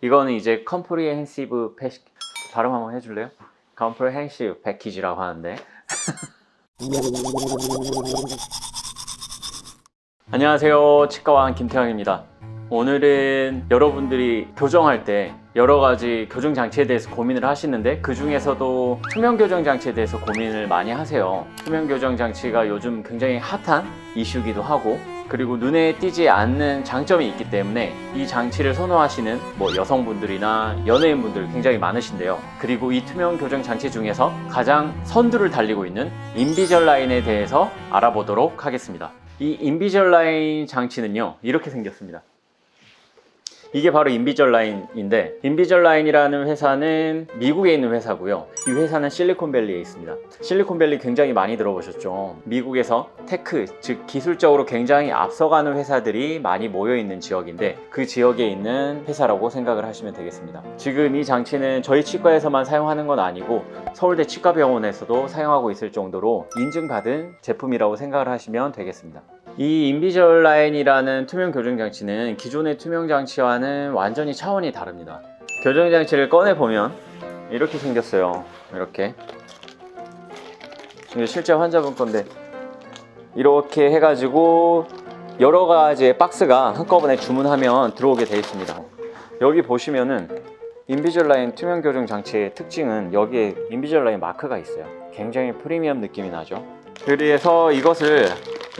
이거는 이제 컴프리헨시브 발음 한번 해줄래요? 컴프리헨시브 패키지라고 하는데 안녕하세요, 치과왕 김태형입니다. 오늘은 여러분들이 교정할 때 여러 가지 교정 장치에 대해서 고민을 하시는데 그 중에서도 투명 교정 장치에 대해서 고민을 많이 하세요. 투명 교정 장치가 요즘 굉장히 핫한 이슈기도 하고, 그리고 눈에 띄지 않는 장점이 있기 때문에 이 장치를 선호하시는 여성분들이나 연예인분들 굉장히 많으신데요. 그리고 이 투명 교정 장치 중에서 가장 선두를 달리고 있는 인비절라인에 대해서 알아보도록 하겠습니다. 이 인비절라인 장치는요, 이렇게 생겼습니다. 이게 바로 인비절라인인데, 인비절라인이라는 회사는 미국에 있는 회사고요. 이 회사는 실리콘밸리에 있습니다. 실리콘밸리 굉장히 많이 들어보셨죠? 미국에서 테크, 즉 기술적으로 굉장히 앞서가는 회사들이 많이 모여있는 지역인데, 그 지역에 있는 회사라고 생각을 하시면 되겠습니다. 지금 이 장치는 저희 치과에서만 사용하는 건 아니고 서울대 치과병원에서도 사용하고 있을 정도로 인증받은 제품이라고 생각을 하시면 되겠습니다. 이 인비절라인이라는 투명 교정 장치는 기존의 투명 장치와는 완전히 차원이 다릅니다. 교정 장치를 꺼내 보면 이렇게 생겼어요. 이렇게. 이게 실제 환자분 건데, 이렇게 해가지고 여러 가지의 박스가 한꺼번에 주문하면 들어오게 되어 있습니다. 여기 보시면은 인비절라인 투명 교정 장치의 특징은 여기에 인비절라인 마크가 있어요. 굉장히 프리미엄 느낌이 나죠. 그래서 이것을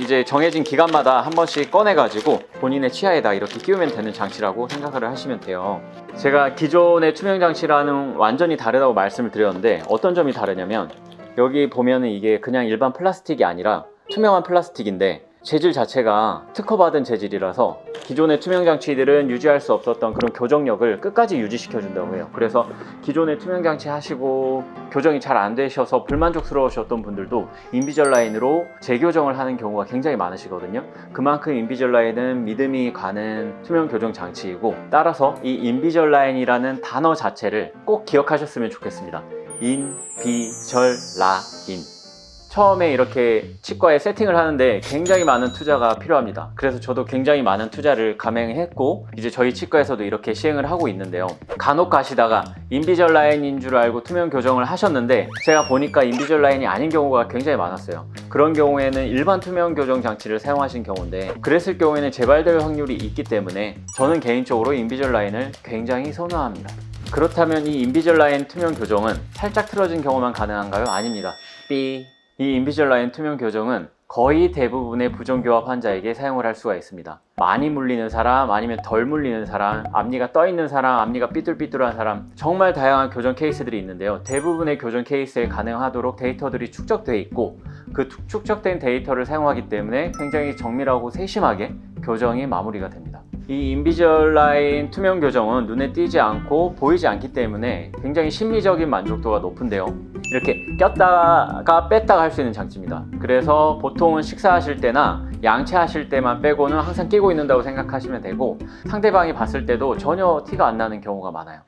이제 정해진 기간마다 한 번씩 꺼내가지고 본인의 치아에다 이렇게 끼우면 되는 장치라고 생각을 하시면 돼요. 제가 기존의 투명 장치랑은 완전히 다르다고 말씀을 드렸는데, 어떤 점이 다르냐면, 여기 보면은 이게 그냥 일반 플라스틱이 아니라 투명한 플라스틱인데 재질 자체가 특허받은 재질이라서 기존의 투명 장치들은 유지할 수 없었던 그런 교정력을 끝까지 유지시켜 준다고 해요. 그래서 기존의 투명 장치 하시고 교정이 잘 안 되셔서 불만족스러우셨던 분들도 인비절라인으로 재교정을 하는 경우가 굉장히 많으시거든요. 그만큼 인비절라인은 믿음이 가는 투명 교정 장치이고, 따라서 이 인비절라인이라는 단어 자체를 꼭 기억하셨으면 좋겠습니다. 인비절라인. 처음에 이렇게 치과에 세팅을 하는데 굉장히 많은 투자가 필요합니다. 그래서 저도 굉장히 많은 투자를 감행했고, 이제 저희 치과에서도 이렇게 시행을 하고 있는데요. 간혹 가시다가 인비절라인인 줄 알고 투명 교정을 하셨는데 제가 보니까 인비절라인이 아닌 경우가 굉장히 많았어요. 그런 경우에는 일반 투명 교정 장치를 사용하신 경우인데, 그랬을 경우에는 재발될 확률이 있기 때문에 저는 개인적으로 인비절라인을 굉장히 선호합니다. 그렇다면 이 인비절라인 투명 교정은 살짝 틀어진 경우만 가능한가요? 아닙니다. 이 인비절라인 투명 교정은 거의 대부분의 부정교합 환자에게 사용을 할 수가 있습니다. 많이 물리는 사람, 아니면 덜 물리는 사람, 앞니가 떠 있는 사람, 앞니가 삐뚤삐뚤한 사람, 정말 다양한 교정 케이스들이 있는데요. 대부분의 교정 케이스에 가능하도록 데이터들이 축적되어 있고, 그 축적된 데이터를 사용하기 때문에 굉장히 정밀하고 세심하게 교정이 마무리가 됩니다. 이 인비절라인 투명 교정은 눈에 띄지 않고 보이지 않기 때문에 굉장히 심리적인 만족도가 높은데요. 이렇게 꼈다가 뺐다가 할 수 있는 장치입니다. 그래서 보통은 식사하실 때나 양치하실 때만 빼고는 항상 끼고 있는다고 생각하시면 되고, 상대방이 봤을 때도 전혀 티가 안 나는 경우가 많아요.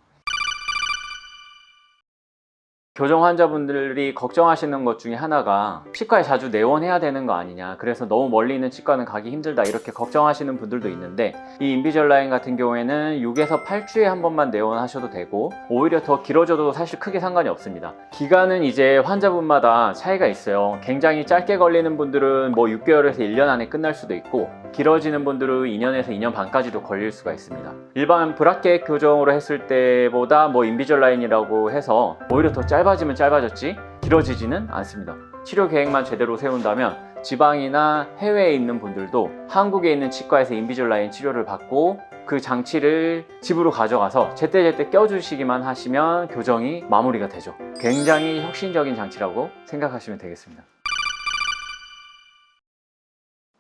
교정 환자분들이 걱정하시는 것 중에 하나가 치과에 자주 내원해야 되는 거 아니냐, 그래서 너무 멀리 있는 치과는 가기 힘들다, 이렇게 걱정하시는 분들도 있는데, 이 인비절라인 같은 경우에는 6에서 8주에 한 번만 내원하셔도 되고, 오히려 더 길어져도 사실 크게 상관이 없습니다. 기간은 이제 환자분마다 차이가 있어요. 굉장히 짧게 걸리는 분들은 6개월에서 1년 안에 끝날 수도 있고, 길어지는 분들은 2년에서 2년 반까지도 걸릴 수가 있습니다. 일반 브라켓 교정으로 했을 때보다 인비절라인이라고 해서 오히려 더 짧아지면 짧아졌지 길어지지는 않습니다. 치료 계획만 제대로 세운다면 지방이나 해외에 있는 분들도 한국에 있는 치과에서 인비절라인 치료를 받고 그 장치를 집으로 가져가서 제때제때 껴주시기만 하시면 교정이 마무리가 되죠. 굉장히 혁신적인 장치라고 생각하시면 되겠습니다.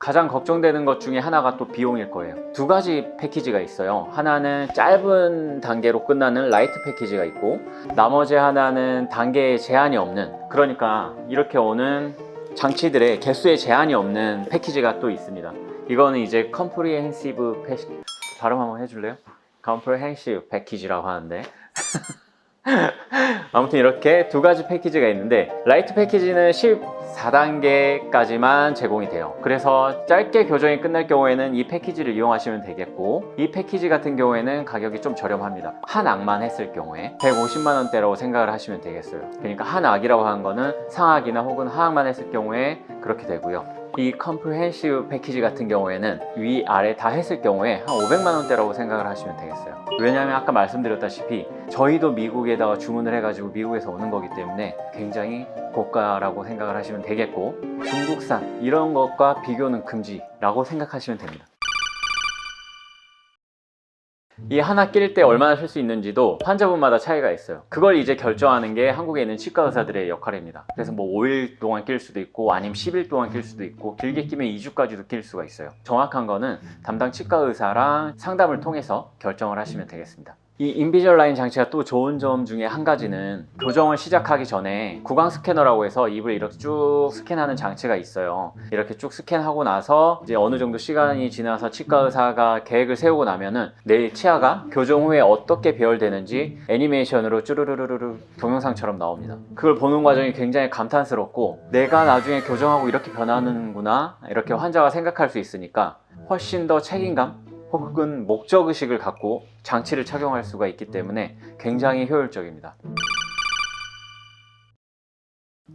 가장 걱정되는 것 중에 하나가 또 비용일 거예요. 두 가지 패키지가 있어요. 하나는 짧은 단계로 끝나는 라이트 패키지가 있고, 나머지 하나는 단계에 제한이 없는, 그러니까 이렇게 오는 장치들의 개수에 제한이 없는 패키지가 또 있습니다. 이거는 이제 컴프리헨시브 발음 한번 해줄래요? 컴프리헨시브 패키지라고 하는데 아무튼 이렇게 두 가지 패키지가 있는데 라이트 패키지는 14단계까지만 제공이 돼요. 그래서 짧게 교정이 끝날 경우에는 이 패키지를 이용하시면 되겠고, 이 패키지 같은 경우에는 가격이 좀 저렴합니다. 한 악만 했을 경우에 150만 원대라고 생각을 하시면 되겠어요. 그러니까 한 악이라고 하는 거는 상악이나 혹은 하악만 했을 경우에 그렇게 되고요. 이 컴프레헨시브 패키지 같은 경우에는 위, 아래 다 했을 경우에 한 500만 원대라고 생각을 하시면 되겠어요. 왜냐하면 아까 말씀드렸다시피 저희도 미국에다가 주문을 해가지고 미국에서 오는 거기 때문에 굉장히 고가라고 생각을 하시면 되겠고, 중국산 이런 것과 비교는 금지라고 생각하시면 됩니다. 이 하나 낄 때 얼마나 쓸 수 있는지도 환자분마다 차이가 있어요. 그걸 이제 결정하는 게 한국에 있는 치과 의사들의 역할입니다. 그래서 뭐 5일 동안 낄 수도 있고 아니면 10일 동안 낄 수도 있고 길게 끼면 2주까지도 낄 수가 있어요. 정확한 거는 담당 치과 의사랑 상담을 통해서 결정을 하시면 되겠습니다. 이 인비절라인 장치가 또 좋은 점 중에 한 가지는 교정을 시작하기 전에 구강 스캐너라고 해서 입을 이렇게 쭉 스캔하는 장치가 있어요. 이렇게 쭉 스캔하고 나서 이제 어느 정도 시간이 지나서 치과 의사가 계획을 세우고 나면은 내 치아가 교정 후에 어떻게 배열되는지 애니메이션으로 쭈르르르르 동영상처럼 나옵니다. 그걸 보는 과정이 굉장히 감탄스럽고, 내가 나중에 교정하고 이렇게 변하는구나 이렇게 환자가 생각할 수 있으니까 훨씬 더 책임감 혹은 목적의식을 갖고 장치를 착용할 수가 있기 때문에 굉장히 효율적입니다.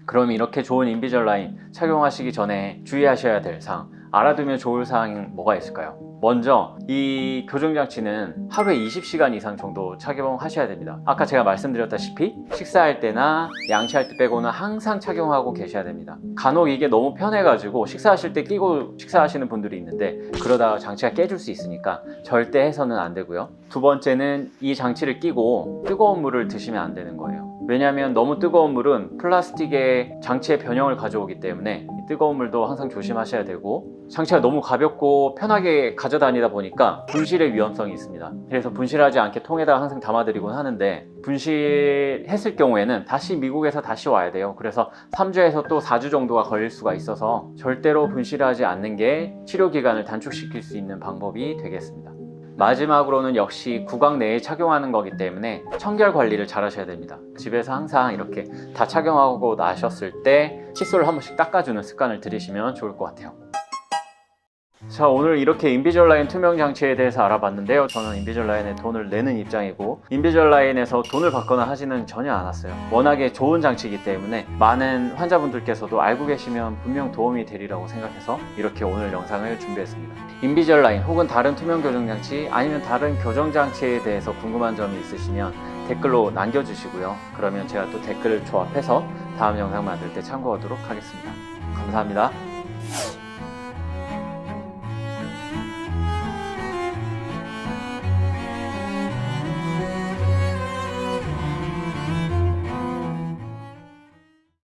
그럼 이렇게 좋은 인비절라인 착용하시기 전에 주의하셔야 될 사항, 알아두면 좋을 사항이 뭐가 있을까요? 먼저 이 교정장치는 하루에 20시간 이상 정도 착용하셔야 됩니다. 아까 제가 말씀드렸다시피 식사할 때나 양치할 때 빼고는 항상 착용하고 계셔야 됩니다. 간혹 이게 너무 편해가지고 식사하실 때 끼고 식사하시는 분들이 있는데 그러다가 장치가 깨질 수 있으니까 절대 해서는 안 되고요. 두 번째는 이 장치를 끼고 뜨거운 물을 드시면 안 되는 거예요. 왜냐하면 너무 뜨거운 물은 플라스틱의 장치의 변형을 가져오기 때문에 이 뜨거운 물도 항상 조심하셔야 되고, 장치가 너무 가볍고 편하게 가져다니다 보니까 분실의 위험성이 있습니다. 그래서 분실하지 않게 통에다가 항상 담아드리곤 하는데, 분실했을 경우에는 다시 미국에서 다시 와야 돼요. 그래서 3주에서 또 4주 정도가 걸릴 수가 있어서 절대로 분실하지 않는 게 치료 기간을 단축시킬 수 있는 방법이 되겠습니다. 마지막으로는 역시 구강 내에 착용하는 거기 때문에 청결 관리를 잘 하셔야 됩니다. 집에서 항상 이렇게 다 착용하고 나셨을 때 칫솔을 한 번씩 닦아주는 습관을 들이시면 좋을 것 같아요. 자, 오늘 이렇게 인비절라인 투명 장치에 대해서 알아봤는데요. 저는 인비절라인에 돈을 내는 입장이고 인비절라인에서 돈을 받거나 하지는 전혀 않았어요. 워낙에 좋은 장치이기 때문에 많은 환자분들께서도 알고 계시면 분명 도움이 되리라고 생각해서 이렇게 오늘 영상을 준비했습니다. 인비절라인 혹은 다른 투명 교정장치 아니면 다른 교정장치에 대해서 궁금한 점이 있으시면 댓글로 남겨주시고요. 그러면 제가 또 댓글을 조합해서 다음 영상 만들 때 참고하도록 하겠습니다. 감사합니다.